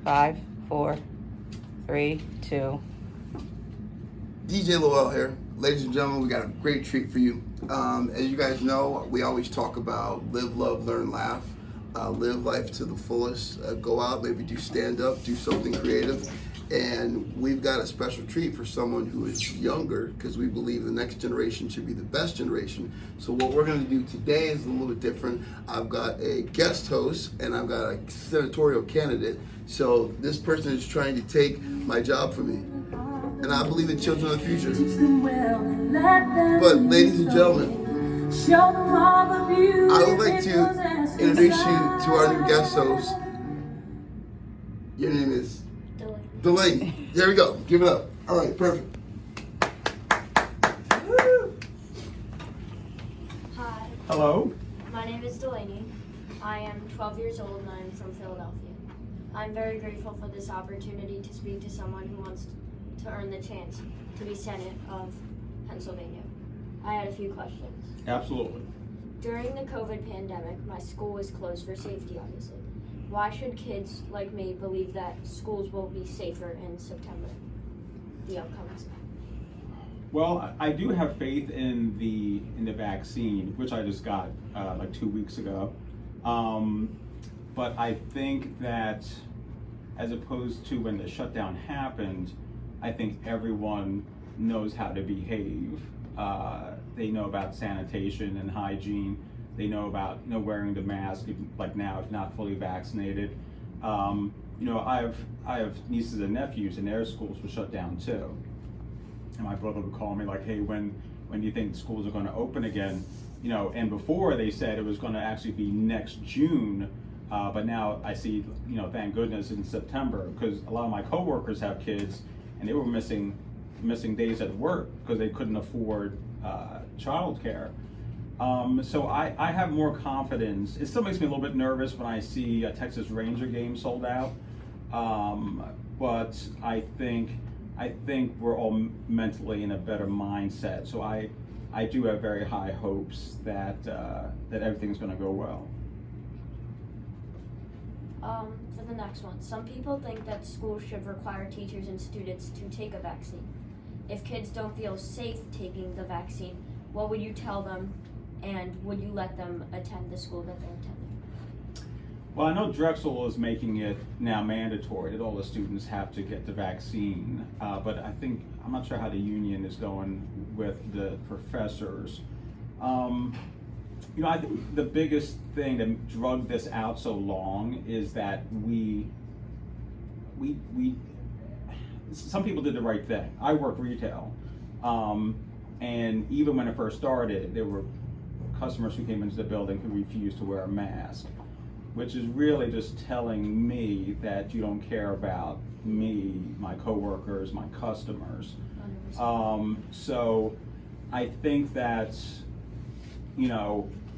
5, 4, 3, 2. DJ Lowell here. Ladies and gentlemen, we got a great treat for you. As you guys know, we always talk about live, love, learn, laugh. Live life to the fullest. Go out, maybe do stand-up, do something creative. And we've got a special treat for someone who is younger, because we believe the next generation should be the best generation. So what we're going to do today is a little bit different. I've got a guest host and I've got a senatorial candidate. So this person is trying to take my job from me. And I believe in children of the future. But ladies and gentlemen, I would like to introduce you to our new guest host. Your name is? Delaney. There we go. Give it up. All right, perfect. Hi. Hello. My name is Delaney. I am 12 years old and I'm from Philadelphia. I'm very grateful for this opportunity to speak to someone who wants to earn the chance to be Senate of Pennsylvania. I had a few questions. Absolutely. During the COVID pandemic, my school was closed for safety, obviously. Why should kids like me believe that schools will be safer in September? The outcomes. Well, I do have faith in the vaccine, which I just got like 2 weeks ago. But I think that as opposed to when the shutdown happened, I think everyone knows how to behave. They know about sanitation and hygiene. They know about wearing the mask, like now, if not fully vaccinated. I have nieces and nephews, and their schools were shut down too. And my brother would call me like, "Hey, when do you think schools are going to open again?" And before they said it was going to actually be next June, but now I see, thank goodness, in September, because a lot of my coworkers have kids, and they were missing days at work because they couldn't afford childcare. So I have more confidence. It still makes me a little bit nervous when I see a Texas Ranger game sold out, but I think we're all mentally in a better mindset. So I do have very high hopes that everything's going to go well. For the next one, some people think that schools should require teachers and students to take a vaccine. If kids don't feel safe taking the vaccine, what would you tell them? And would you let them attend the school that they're attending? Well, I know Drexel is making it now mandatory that all the students have to get the vaccine, but I'm not sure how the union is going with the professors. I think the biggest thing that drug this out so long is that some people did the right thing. I work retail, and even when it first started, there were customers who came into the building who refused to wear a mask, which is really just telling me that you don't care about me, my coworkers, my customers. So I think that,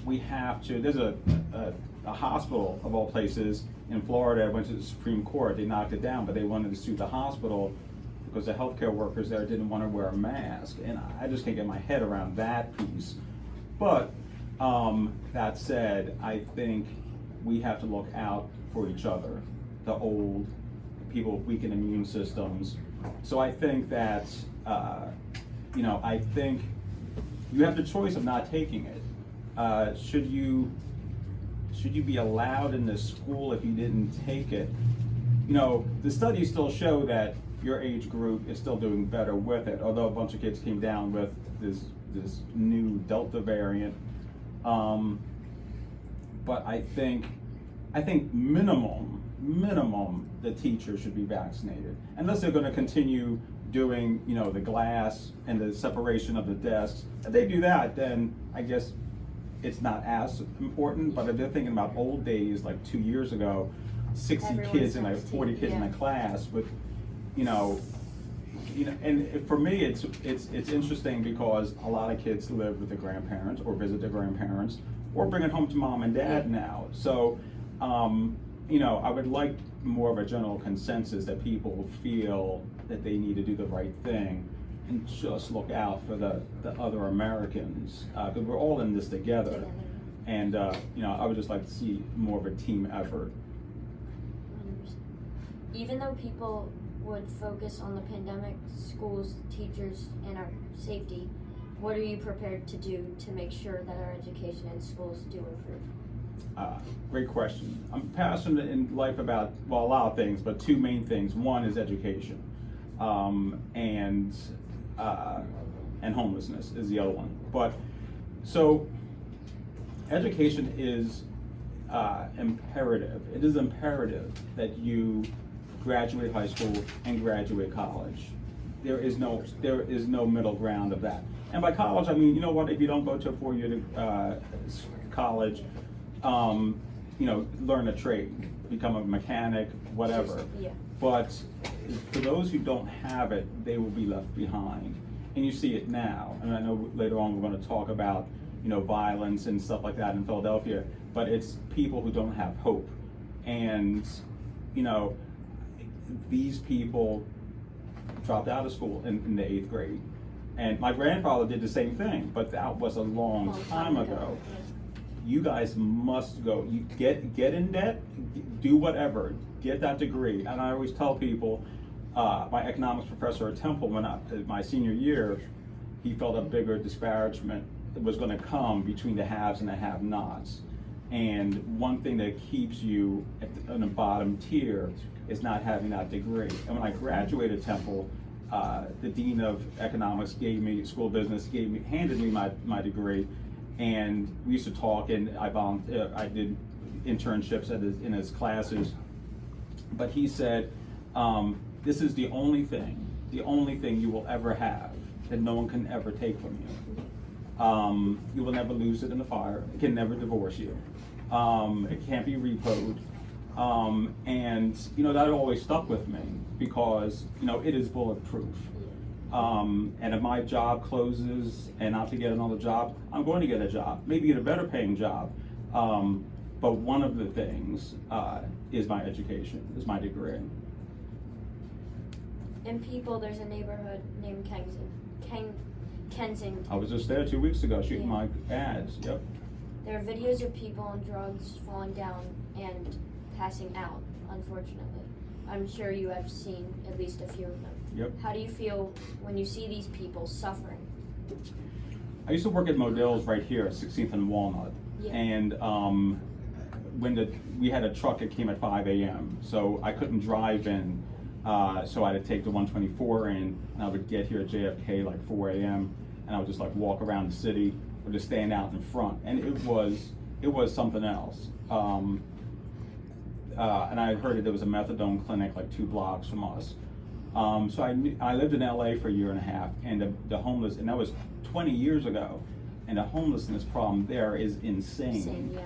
we have to, there's a hospital of all places in Florida went to the Supreme Court. They knocked it down, but they wanted to sue the hospital because the healthcare workers there didn't want to wear a mask. And I just can't get my head around that piece. But that said, I think we have to look out for each other, the old, people with weakened immune systems. So I think that, I think you have the choice of not taking it. Should you be allowed in this school if you didn't take it? The studies still show that your age group is still doing better with it, although a bunch of kids came down with this new Delta variant. But I think minimum the teachers should be vaccinated, unless they're going to continue doing the glass and the separation of the desks. If they do that, then I guess it's not as important. But if they're thinking about old days, like 2 years ago, 60 kids and like 40 kids in a class with, and for me, it's interesting because a lot of kids live with their grandparents or visit their grandparents or bring it home to mom and dad now. So, I would like more of a general consensus that people feel that they need to do the right thing and just look out for the other Americans, because we're all in this together. And I would just like to see more of a team effort. Even though people would focus on the pandemic, schools, teachers, and our safety, what are you prepared to do to make sure that our education in schools do improve? Great question. I'm passionate in life about, well, a lot of things, but two main things. One is education, and homelessness is the other one. But so education is imperative. It is imperative that you graduate high school and graduate college. There is no middle ground of that. And by college, I mean, you know what, if you don't go to a 4-year college, learn a trade, become a mechanic, whatever. Yeah. But for those who don't have it, they will be left behind. And you see it now. And I know later on we're going to talk about, violence and stuff like that in Philadelphia, but it's people who don't have hope. And, these people dropped out of school in the 8th grade. And my grandfather did the same thing, but that was a long time ago. You guys must go. You get in debt, do whatever, get that degree. And I always tell people, my economics professor at Temple, my senior year, he felt a bigger disparagement was going to come between the haves and the have-nots. And one thing that keeps you on the bottom tier is not having that degree. And when I graduated Temple, the dean of economics school business handed me my degree, and we used to talk, and I did internships in his classes. But he said, this is the only thing you will ever have that no one can ever take from you. You will never lose it in the fire. It can never divorce you. It can't be repoed. And that always stuck with me because it is bulletproof. And if my job closes and I have to get another job, I'm going to get a job, maybe get a better paying job. But one of the things is my education, is my degree. In People, there's a neighborhood named Kensington. I was just there 2 weeks ago shooting my ads. Yep. There are videos of people on drugs falling down and passing out, unfortunately. I'm sure you have seen at least a few of them. Yep. How do you feel when you see these people suffering? I used to work at Modell's right here at 16th and Walnut. Yeah. And we had a truck that came at 5 a.m., so I couldn't drive in. So I had to take the 124 in, and I would get here at JFK like 4 a.m., and I would just like walk around the city or just stand out in front. And it was something else. And I heard that there was a methadone clinic like 2 blocks from us. So I lived in LA for a year and a half, and the homeless, and that was 20 years ago, and the homelessness problem there is insane. Insane,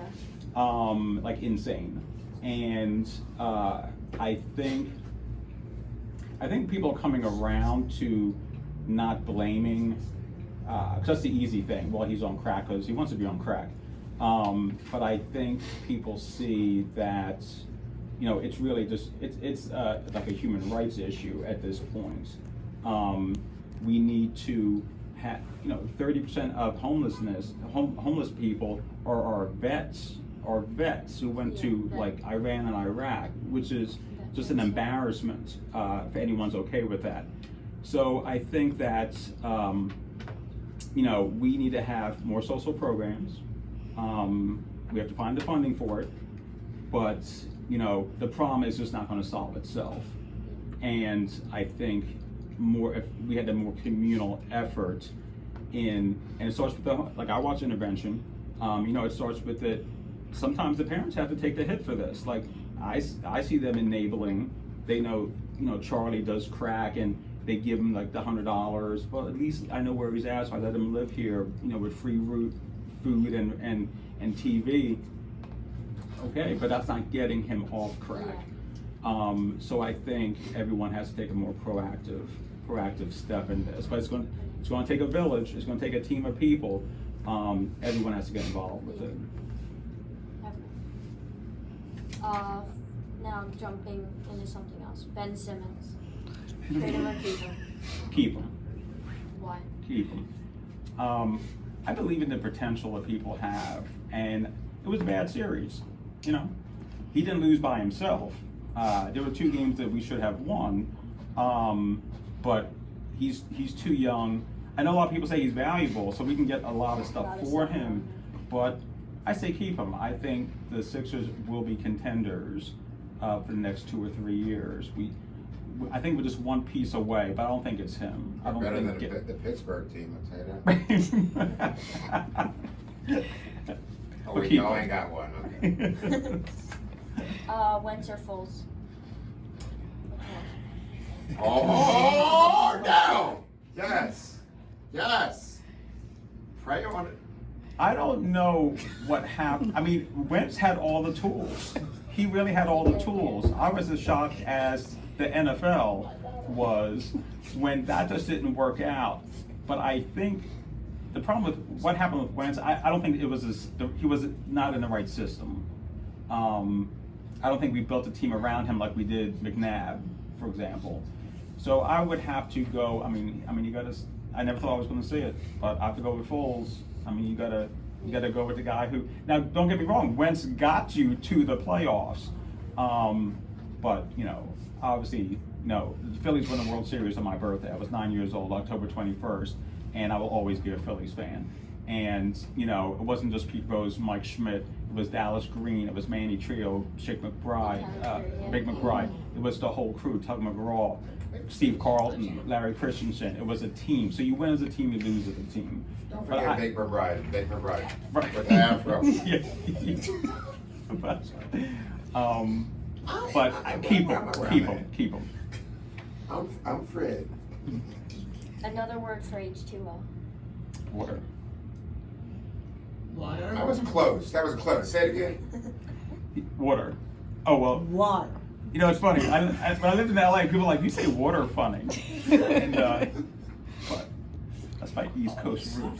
yeah. Like insane. And I think people are coming around to not blaming, because that's the easy thing. Well, he's on crack because he wants to be on crack. But I think people see that, it's really just, it's like a human rights issue at this point. We need to have, 30% of homeless people are vets who went to like Iran and Iraq, which is just an embarrassment if anyone's okay with that. So I think that, we need to have more social programs. We have to find the funding for it, but the problem is just not going to solve itself. And I think if we had a more communal effort and it starts with like I watch intervention, it starts with it. Sometimes the parents have to take the hit for this. Like I see them enabling. They know, Charlie does crack, and they give him like the $100. Well, at least I know where he's at, so I let him live here, with free food and TV. Okay, but that's not getting him off crack. So I think everyone has to take a more proactive step in this. But it's going to take a village. It's going to take a team of people. Everyone has to get involved with it. Now I'm jumping into something else. Ben Simmons. Trade him or keep him? Keep him. Why? Keep him. I believe in the potential that people have, and it was a bad series. He didn't lose by himself. There were 2 games that we should have won, but he's too young. I know a lot of people say he's valuable, so we can get a lot of stuff for him, but I say keep him. I think the Sixers will be contenders for the next 2 or 3 years. I think we're just one piece away, but I don't think it's him. I don't Better think than the Pittsburgh team, I'll tell you that. Oh, wait, no, I ain't got one. Okay. Wentz or Foles? Oh, no! Yes. Yes. Pray on it. I don't know what happened. I mean, Wentz had all the tools. He really had all the tools. I was as shocked as the NFL was when that just didn't work out. But I think the problem with what happened with Wentz, I don't think it was he was not in the right system. I don't think we built a team around him like we did McNabb, for example. So I would have to go. I mean, you gotta. I never thought I was going to see it, but I have to go with Foles. I mean, you gotta go with the guy who. Now, don't get me wrong. Wentz got you to the playoffs, but obviously, the Phillies won the World Series on my birthday. I was 9 years old, October 21st, and I will always be a Phillies fan. And it wasn't just Pete Rose, Mike Schmidt. It was Dallas Green. It was Manny Trio, Big McBride. It was the whole crew: Tug McGraw, Steve Carlton, Larry Christensen. It was a team. So you win as a team, you lose as a team. Don't forget Big McBride. Right. With the afro. Yeah. But keep him. I'm Fred. Another word for H2O. Water. I was close. That was close. Say it again. Water. Oh, well. Water. It's funny. When I lived in LA, people were like, you say water funny. And, but that's my East Coast root.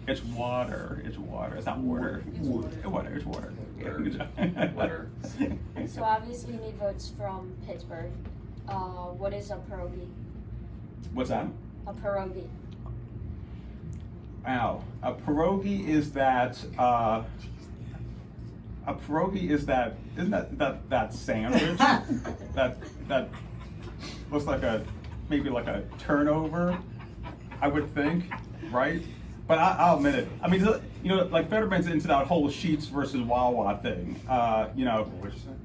It's water. It's water. It's not water. Water. It's water. Water. So obviously you need votes from Pittsburgh. What is a pierogi? What's that? A pierogi. Wow. A pierogi is that. Isn't that sandwich that looks like maybe like a turnover, I would think, right? But I'll admit it. I mean, like Fetterman's into that whole Sheetz versus Wawa thing,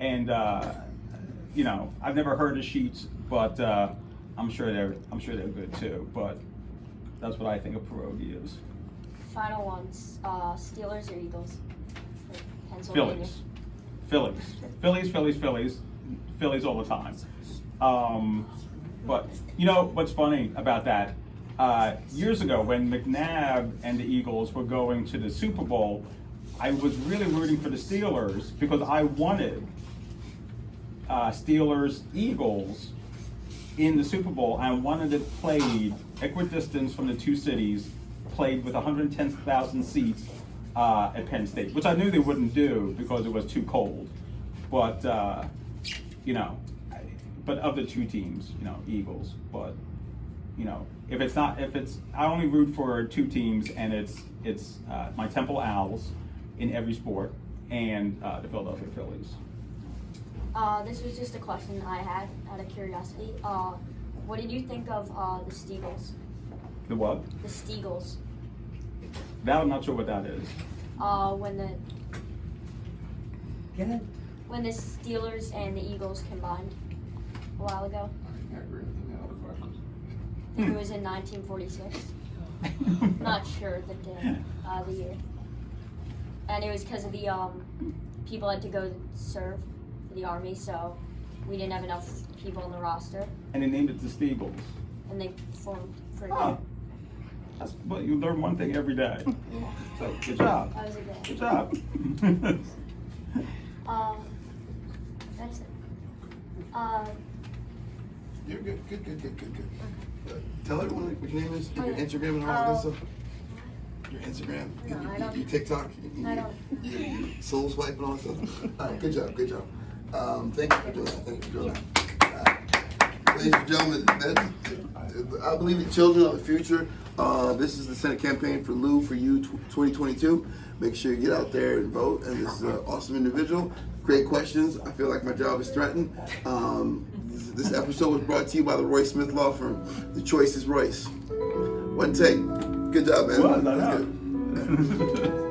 and I've never heard of Sheetz, but I'm sure they're good too. But that's what I think a pierogi is. Final ones. Steelers or Eagles? Pennsylvania. Phillies all the time. But what's funny about that? Years ago, when McNabb and the Eagles were going to the Super Bowl, I was really rooting for the Steelers because I wanted Steelers-Eagles in the Super Bowl. I wanted it played equidistant from the two cities, played with 110,000 seats at Penn State, which I knew they wouldn't do because it was too cold. But but of the two teams, Eagles. But I only root for two teams, and it's my Temple Owls in every sport and the Philadelphia Phillies. This was just a question I had out of curiosity. What did you think of the Steeples? The what? The Steagles. That I'm not sure what that is. When the Steelers and the Eagles combined a while ago. I agree with the other questions. I think it was in 1946. Not sure the year. And it was because of the people had to go serve for the army, so we didn't have enough people on the roster. And they named it the Steeples. And they formed for Well, you learn one thing every day. Yeah. So good job. That was a good. Good job. That's it. You're good. Tell everyone what your name is, your Okay. Instagram and all that stuff. Your Instagram, No, I don't. your TikTok, I don't. your soul swipe and all that stuff. All right, good job. Thank you for doing that. Ladies and gentlemen, I believe the children are the future. This is the Senate campaign for Lew for You 2022. Make sure you get out there and vote. And this is an awesome individual. Great questions. I feel like my job is threatened. This episode was brought to you by the Roy Smith Law Firm. The choice is Royce. One take. Good job, man. Well, That's good.